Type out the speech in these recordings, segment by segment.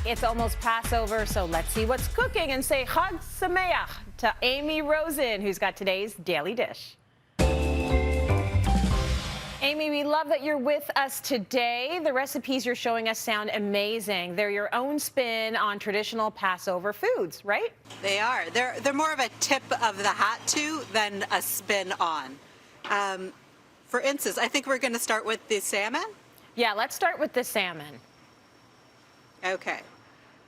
back. It's almost Passover, so let's see what's cooking and say Chag Sameach to Amy Rosen, who's got today's daily dish. Amy, we love that you're with us today. The recipes you're showing us sound amazing. They're your own spin on traditional Passover foods, right? They are. They're more of a tip of the hat to than a spin on. For instance, I think we're going to start with the salmon. Yeah, let's start with the salmon. Okay.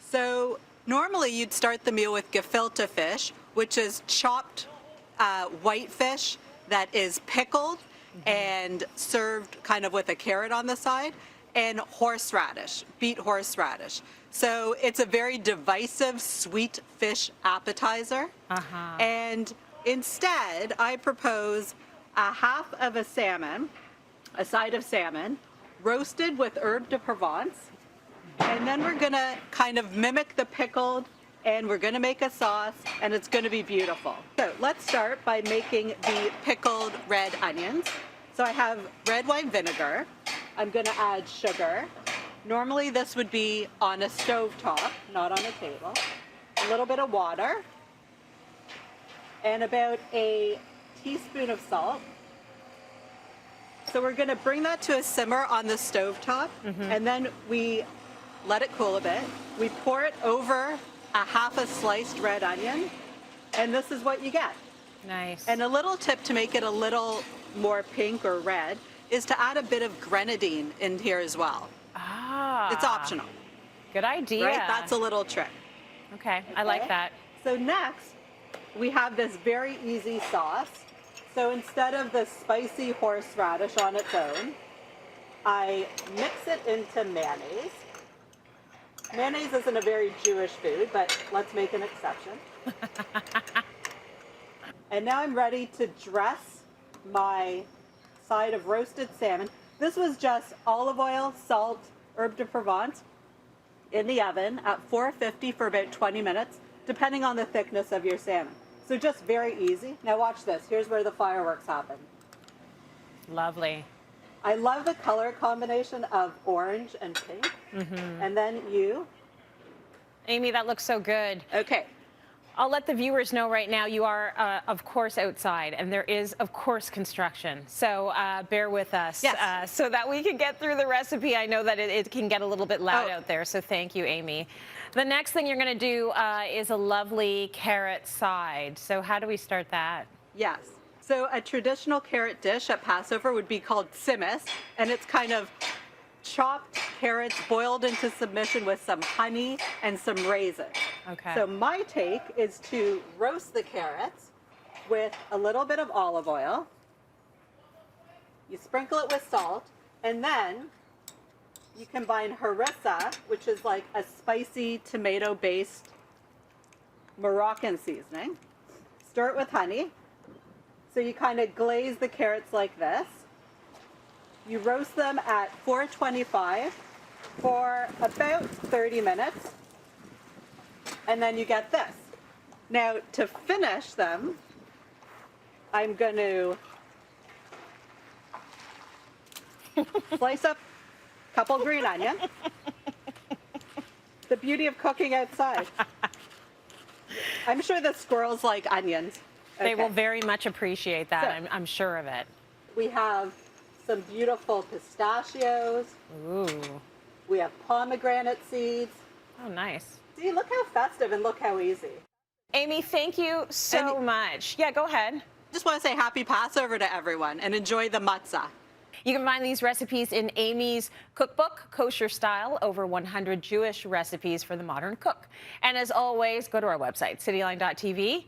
So normally you'd start the meal with gefilte fish, which is chopped white fish that is pickled and served kind of with a carrot on the side, and horseradish, beet horseradish. So it's a very divisive sweet fish appetizer. And instead, I propose a half of a salmon, a side of salmon, roasted with herbe de Provence. And then we're gonna kind of mimic the pickled, and we're gonna make a sauce, and it's gonna be beautiful. So let's start by making the pickled red onions. So I have red wine vinegar. I'm gonna add sugar. Normally this would be on a stove top, not on a table. A little bit of water, and about a teaspoon of salt. So we're gonna bring that to a simmer on the stove top, and then we let it cool a bit. We pour it over a half a sliced red onion, and this is what you get. Nice. And a little tip to make it a little more pink or red is to add a bit of grenadine in here as well. Ah. It's optional. Good idea. Right? That's a little trick. Okay, I like that. So next, we have this very easy sauce. So instead of the spicy horseradish on its own, I mix it into mayonnaise. Mayonnaise isn't a very Jewish food, but let's make an exception. And now I'm ready to dress my side of roasted salmon. This was just olive oil, salt, herbe de Provence in the oven at 450 for about 20 minutes, depending on the thickness of your salmon. So just very easy. Now watch this. Here's where the fireworks happen. Lovely. I love the color combination of orange and pink. And then you. Amy, that looks so good. Okay. I'll let the viewers know right now you are, of course, outside, and there is, of course, construction. So bear with us so that we can get through the recipe. I know that it can get a little bit loud out there, so thank you, Amy. The next thing you're going to do is a lovely carrot side. So how do we start that? Yes. So a traditional carrot dish at Passover would be called simmis, and it's kind of chopped carrots boiled into submission with some honey and some raisins. Okay. So my take is to roast the carrots with a little bit of olive oil. You sprinkle it with salt, and then you combine harissa, which is like a spicy tomato-based Moroccan seasoning. Stir it with honey. So you kind of glaze the carrots like this. You roast them at 425 for about 30 minutes. And then you get this. Now, to finish them, I'm going to slice up a couple green onions. The beauty of cooking outside. I'm sure the squirrels like onions. They will very much appreciate that. So, I'm sure of it. We have some beautiful pistachios. Ooh. We have pomegranate seeds. Oh, nice. See, look how festive and look how easy. Amy, thank you so much. Yeah, go ahead. Just want to say happy Passover to everyone and enjoy the matzah. You can find these recipes in Amy's cookbook, Kosher Style, over 100 Jewish recipes for the modern cook. And as always, go to our website, cityline.tv.